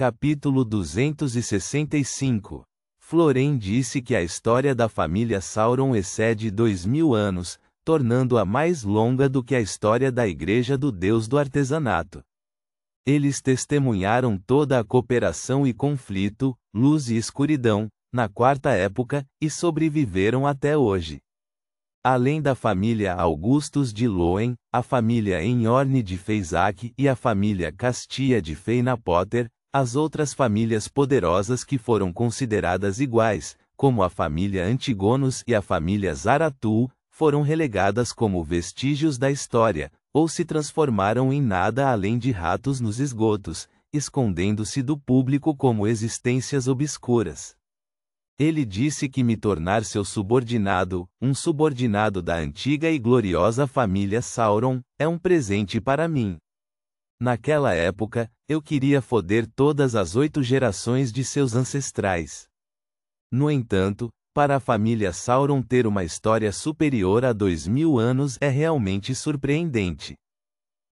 Capítulo 265. Floren disse que a história da família Sauron excede 2000 anos, tornando-a mais longa do que a história da Igreja do Deus do Artesanato. Eles testemunharam toda a cooperação e conflito, luz e escuridão, na Quarta Época, e sobreviveram até hoje. Além da família Augustus de Loen, a família Enhorne de Feisak e a família Castia de Feinapoter, as outras famílias poderosas que foram consideradas iguais, como a família Antigonos e a família Zaratul, foram relegadas como vestígios da história, ou se transformaram em nada além de ratos nos esgotos, escondendo-se do público como existências obscuras. Ele disse que me tornar seu subordinado, um subordinado da antiga e gloriosa família Sauron, é um presente para mim. Naquela época, eu queria foder todas as 8 gerações de seus ancestrais. No entanto, para a família Sauron ter uma história superior a 2000 anos é realmente surpreendente.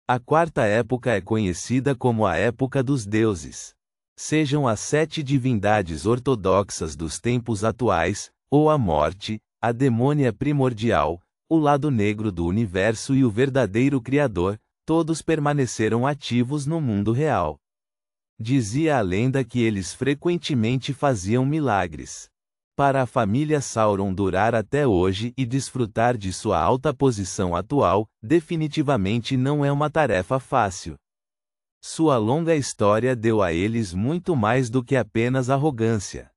A Quarta Época é conhecida como a Época dos Deuses. Sejam as 7 divindades ortodoxas dos tempos atuais, ou a morte, a demônia primordial, o lado negro do universo e o verdadeiro Criador, todos permaneceram ativos no mundo real. Dizia a lenda que eles frequentemente faziam milagres. Para a família Sauron durar até hoje e desfrutar de sua alta posição atual, definitivamente não é uma tarefa fácil. Sua longa história deu a eles muito mais do que apenas arrogância.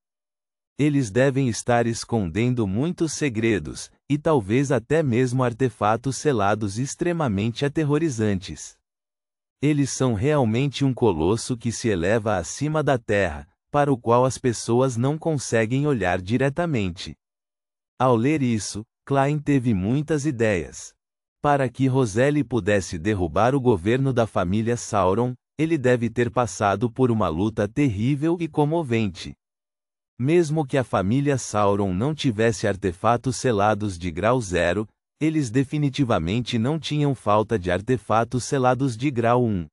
Eles devem estar escondendo muitos segredos, e talvez até mesmo artefatos selados extremamente aterrorizantes. Eles são realmente um colosso que se eleva acima da terra, para o qual as pessoas não conseguem olhar diretamente. Ao ler isso, Klein teve muitas ideias. Para que Roselle pudesse derrubar o governo da família Sauron, ele deve ter passado por uma luta terrível e comovente. Mesmo que a família Sauron não tivesse artefatos selados de grau 0, eles definitivamente não tinham falta de artefatos selados de grau 1.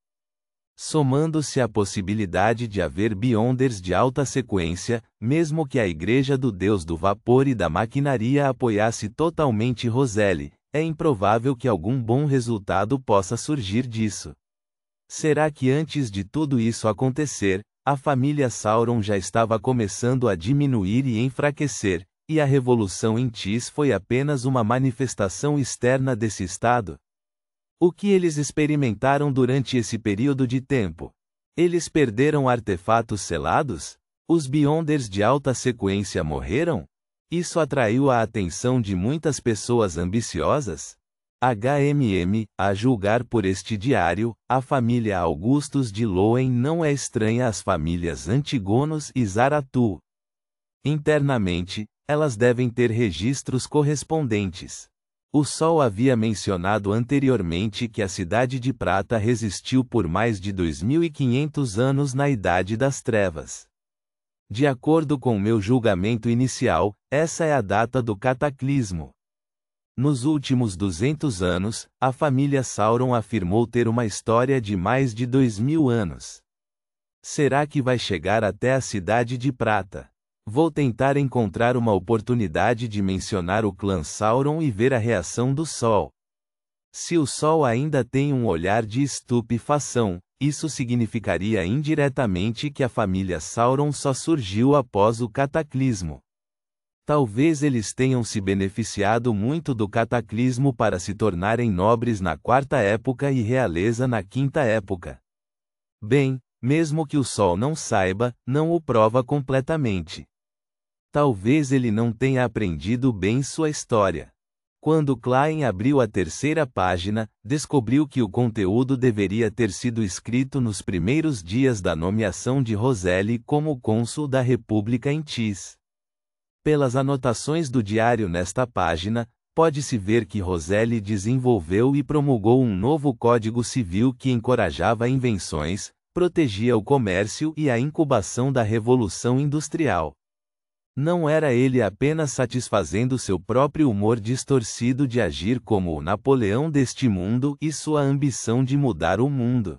Somando-se à possibilidade de haver Beyonders de alta sequência, mesmo que a Igreja do Deus do Vapor e da Maquinaria apoiasse totalmente Roselle, é improvável que algum bom resultado possa surgir disso. Será que antes de tudo isso acontecer, a família Sauron já estava começando a diminuir e enfraquecer, e a revolução em Tis foi apenas uma manifestação externa desse estado? O que eles experimentaram durante esse período de tempo? Eles perderam artefatos selados? Os Beyonders de alta sequência morreram? Isso atraiu a atenção de muitas pessoas ambiciosas? A julgar por este diário, a família Augustus de Loen não é estranha às famílias Antigonos e Zaratul. Internamente, elas devem ter registros correspondentes. O Sol havia mencionado anteriormente que a Cidade de Prata resistiu por mais de 2500 anos na Idade das Trevas. De acordo com meu julgamento inicial, essa é a data do cataclismo. Nos últimos 200 anos, a família Sauron afirmou ter uma história de mais de 2000 anos. Será que vai chegar até a Cidade de Prata? Vou tentar encontrar uma oportunidade de mencionar o clã Sauron e ver a reação do Sol. Se o Sol ainda tem um olhar de estupefação, isso significaria indiretamente que a família Sauron só surgiu após o cataclismo. Talvez eles tenham se beneficiado muito do cataclismo para se tornarem nobres na Quarta Época e realeza na Quinta Época. Bem, mesmo que o Sol não saiba, não o prova completamente. Talvez ele não tenha aprendido bem sua história. Quando Klein abriu a 3ª página, descobriu que o conteúdo deveria ter sido escrito nos primeiros dias da nomeação de Roselle como cônsul da República em Tis. Pelas anotações do diário nesta página, pode-se ver que Roselle desenvolveu e promulgou um novo Código Civil que encorajava invenções, protegia o comércio e a incubação da Revolução Industrial. Não era ele apenas satisfazendo seu próprio humor distorcido de agir como o Napoleão deste mundo e sua ambição de mudar o mundo.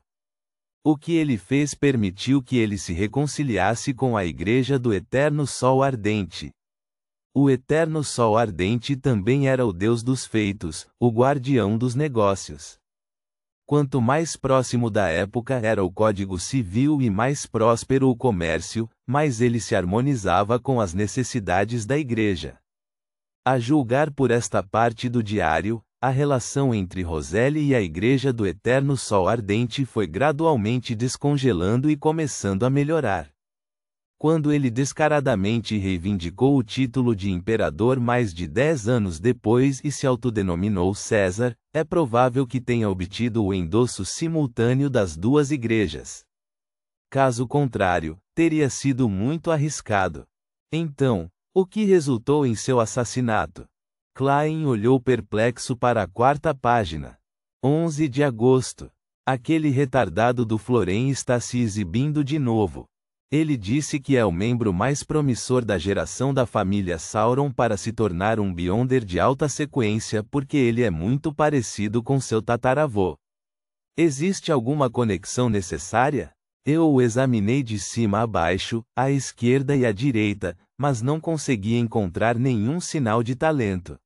O que ele fez permitiu que ele se reconciliasse com a Igreja do Eterno Sol Ardente. O Eterno Sol Ardente também era o Deus dos feitos, o guardião dos negócios. Quanto mais próximo da época era o Código Civil e mais próspero o comércio, mais ele se harmonizava com as necessidades da Igreja. A julgar por esta parte do diário, a relação entre Roseli e a Igreja do Eterno Sol Ardente foi gradualmente descongelando e começando a melhorar. Quando ele descaradamente reivindicou o título de imperador mais de 10 anos depois e se autodenominou César, é provável que tenha obtido o endosso simultâneo das duas igrejas. Caso contrário, teria sido muito arriscado. Então, o que resultou em seu assassinato? Klein olhou perplexo para a quarta página. 11 de agosto. Aquele retardado do Floren está se exibindo de novo. Ele disse que é o membro mais promissor da geração da família Sauron para se tornar um Beyonder de alta sequência porque ele é muito parecido com seu tataravô. Existe alguma conexão necessária? Eu o examinei de cima a baixo, à esquerda e à direita, mas não consegui encontrar nenhum sinal de talento.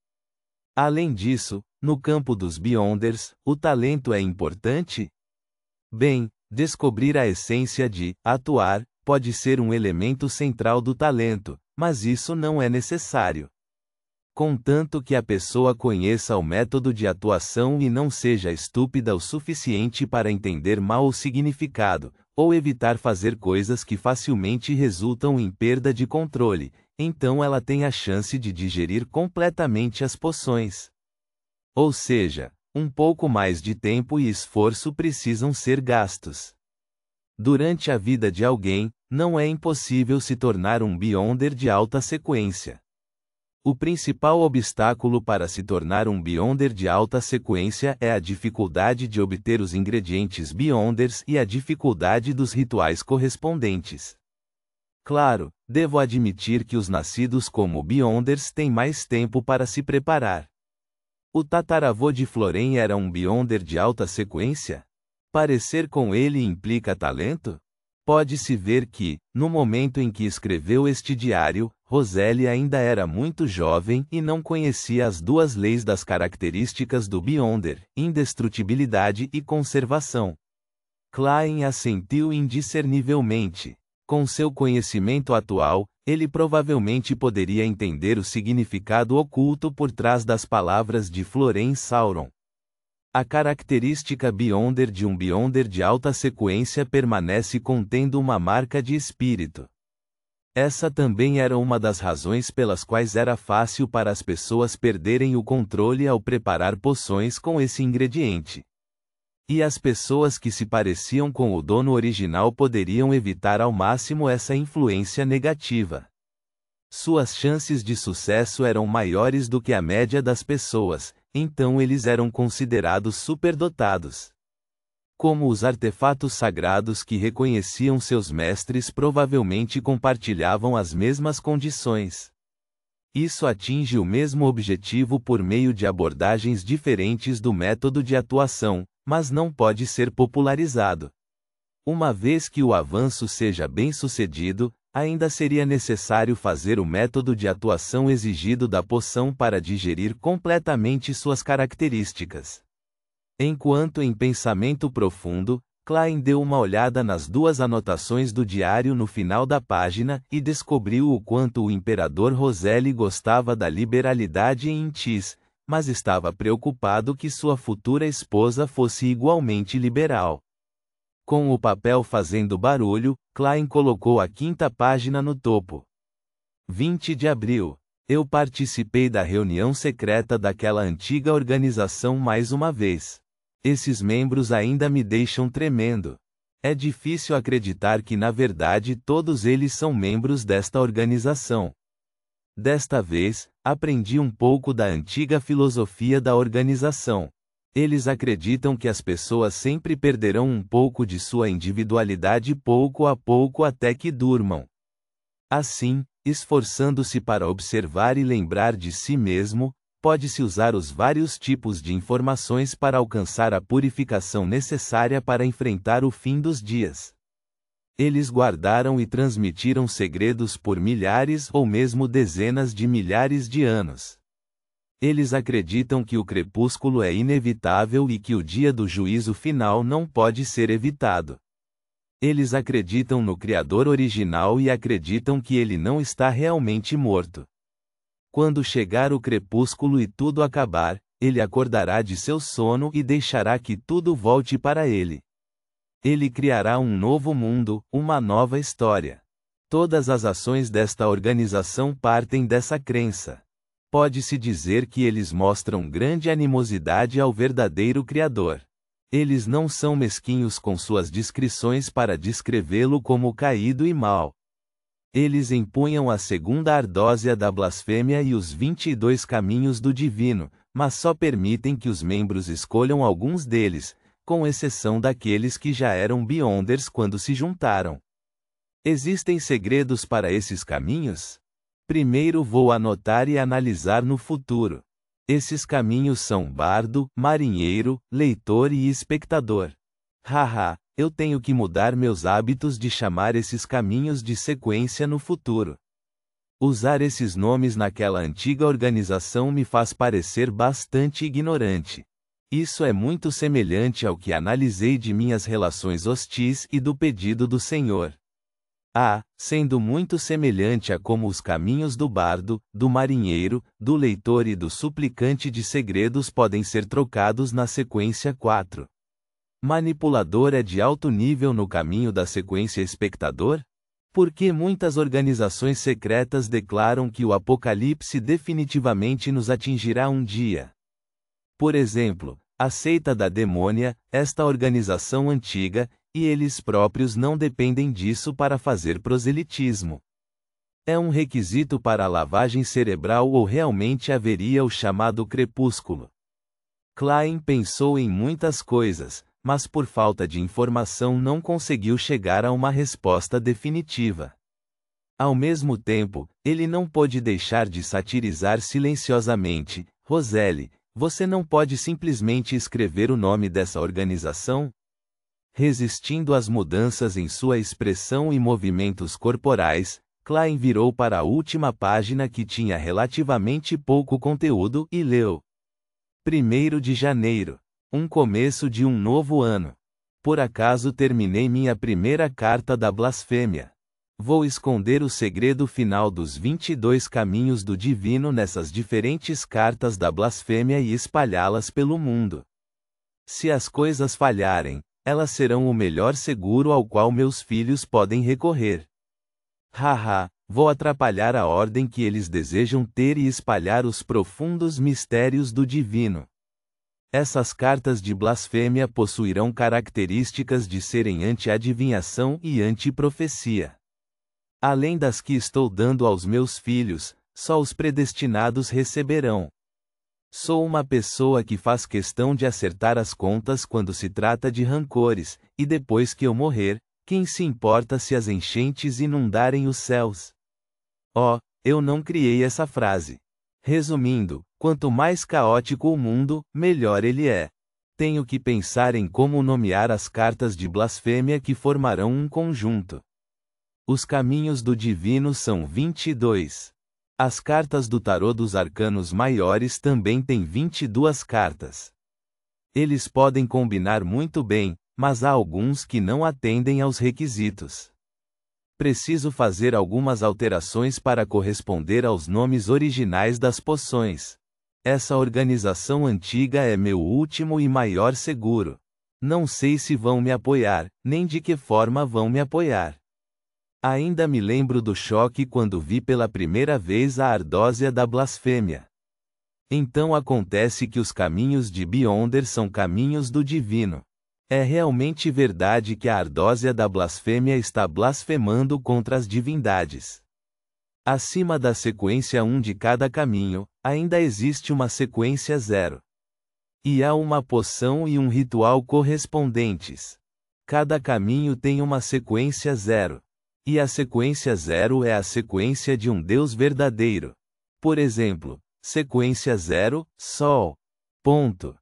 Além disso, no campo dos Beyonders, o talento é importante? Bem, descobrir a essência de atuar pode ser um elemento central do talento, mas isso não é necessário. Contanto que a pessoa conheça o método de atuação e não seja estúpida o suficiente para entender mal o significado, ou evitar fazer coisas que facilmente resultam em perda de controle, então ela tem a chance de digerir completamente as poções. Ou seja, um pouco mais de tempo e esforço precisam ser gastos. Durante a vida de alguém, não é impossível se tornar um Beyonder de alta sequência. O principal obstáculo para se tornar um Beyonder de alta sequência é a dificuldade de obter os ingredientes Beyonders e a dificuldade dos rituais correspondentes. Claro, devo admitir que os nascidos como Beyonders têm mais tempo para se preparar. O tataravô de Floren era um Beyonder de alta sequência? Parecer com ele implica talento? Pode-se ver que, no momento em que escreveu este diário, Roseli ainda era muito jovem e não conhecia as duas leis das características do Beyonder, indestrutibilidade e conservação. Klein assentiu indiscernivelmente. Com seu conhecimento atual, ele provavelmente poderia entender o significado oculto por trás das palavras de Floren Sauron. A característica Beyonder de um Beyonder de alta sequência permanece contendo uma marca de espírito. Essa também era uma das razões pelas quais era fácil para as pessoas perderem o controle ao preparar poções com esse ingrediente. E as pessoas que se pareciam com o dono original poderiam evitar ao máximo essa influência negativa. Suas chances de sucesso eram maiores do que a média das pessoas, então eles eram considerados superdotados. Como os artefatos sagrados que reconheciam seus mestres provavelmente compartilhavam as mesmas condições. Isso atinge o mesmo objetivo por meio de abordagens diferentes do método de atuação, mas não pode ser popularizado. Uma vez que o avanço seja bem-sucedido, ainda seria necessário fazer o método de atuação exigido da poção para digerir completamente suas características. Enquanto em pensamento profundo, Klein deu uma olhada nas duas anotações do diário no final da página e descobriu o quanto o imperador Roseli gostava da liberalidade em Intis, mas estava preocupado que sua futura esposa fosse igualmente liberal. Com o papel fazendo barulho, Klein colocou a quinta página no topo. 20 de abril. Eu participei da reunião secreta daquela antiga organização mais uma vez. Esses membros ainda me deixam tremendo. É difícil acreditar que na verdade todos eles são membros desta organização. Desta vez, aprendi um pouco da antiga filosofia da organização. Eles acreditam que as pessoas sempre perderão um pouco de sua individualidade pouco a pouco até que durmam. Assim, esforçando-se para observar e lembrar de si mesmo, pode-se usar os vários tipos de informações para alcançar a purificação necessária para enfrentar o fim dos dias. Eles guardaram e transmitiram segredos por milhares ou mesmo dezenas de milhares de anos. Eles acreditam que o crepúsculo é inevitável e que o dia do juízo final não pode ser evitado. Eles acreditam no Criador original e acreditam que ele não está realmente morto. Quando chegar o crepúsculo e tudo acabar, ele acordará de seu sono e deixará que tudo volte para ele. Ele criará um novo mundo, uma nova história. Todas as ações desta organização partem dessa crença. Pode-se dizer que eles mostram grande animosidade ao verdadeiro Criador. Eles não são mesquinhos com suas descrições para descrevê-lo como caído e mau. Eles empunham a segunda ardósia da blasfêmia e os 22 caminhos do divino, mas só permitem que os membros escolham alguns deles, com exceção daqueles que já eram Beyonders quando se juntaram. Existem segredos para esses caminhos? Primeiro vou anotar e analisar no futuro. Esses caminhos são bardo, marinheiro, leitor e espectador. Haha, eu tenho que mudar meus hábitos de chamar esses caminhos de sequência no futuro. Usar esses nomes naquela antiga organização me faz parecer bastante ignorante. Isso é muito semelhante ao que analisei de minhas relações hostis e do pedido do Senhor. Sendo muito semelhante a como os caminhos do bardo, do marinheiro, do leitor e do suplicante de segredos podem ser trocados na sequência 4. Manipulador é de alto nível no caminho da sequência espectador? Por que muitas organizações secretas declaram que o apocalipse definitivamente nos atingirá um dia? Por exemplo, a seita da demônia, esta organização antiga, e eles próprios não dependem disso para fazer proselitismo. É um requisito para a lavagem cerebral ou realmente haveria o chamado crepúsculo? Klein pensou em muitas coisas, mas por falta de informação não conseguiu chegar a uma resposta definitiva. Ao mesmo tempo, ele não pôde deixar de satirizar silenciosamente: Roselle, você não pode simplesmente escrever o nome dessa organização? Resistindo às mudanças em sua expressão e movimentos corporais, Klein virou para a última página que tinha relativamente pouco conteúdo e leu: 1º de janeiro. Um começo de um novo ano. Por acaso terminei minha primeira carta da blasfêmia. Vou esconder o segredo final dos 22 caminhos do divino nessas diferentes cartas da blasfêmia e espalhá-las pelo mundo. Se as coisas falharem, elas serão o melhor seguro ao qual meus filhos podem recorrer. Vou atrapalhar a ordem que eles desejam ter e espalhar os profundos mistérios do divino. Essas cartas de blasfêmia possuirão características de serem anti-adivinhação e anti-profecia. Além das que estou dando aos meus filhos, só os predestinados receberão. Sou uma pessoa que faz questão de acertar as contas quando se trata de rancores, e depois que eu morrer, quem se importa se as enchentes inundarem os céus? Eu não criei essa frase. Resumindo, quanto mais caótico o mundo, melhor ele é. Tenho que pensar em como nomear as cartas de blasfêmia que formarão um conjunto. Os caminhos do divino são 22. As cartas do tarô dos arcanos maiores também têm 22 cartas. Eles podem combinar muito bem, mas há alguns que não atendem aos requisitos. Preciso fazer algumas alterações para corresponder aos nomes originais das poções. Essa organização antiga é meu último e maior seguro. Não sei se vão me apoiar, nem de que forma vão me apoiar. Ainda me lembro do choque quando vi pela primeira vez a ardósia da blasfêmia. Então acontece que os caminhos de Beyonder são caminhos do divino. É realmente verdade que a ardósia da blasfêmia está blasfemando contra as divindades. Acima da sequência 1 de cada caminho, ainda existe uma sequência 0. E há uma poção e um ritual correspondentes. Cada caminho tem uma sequência 0. E a sequência 0 é a sequência de um Deus verdadeiro. Por exemplo, Sequência 0, Sol. Ponto.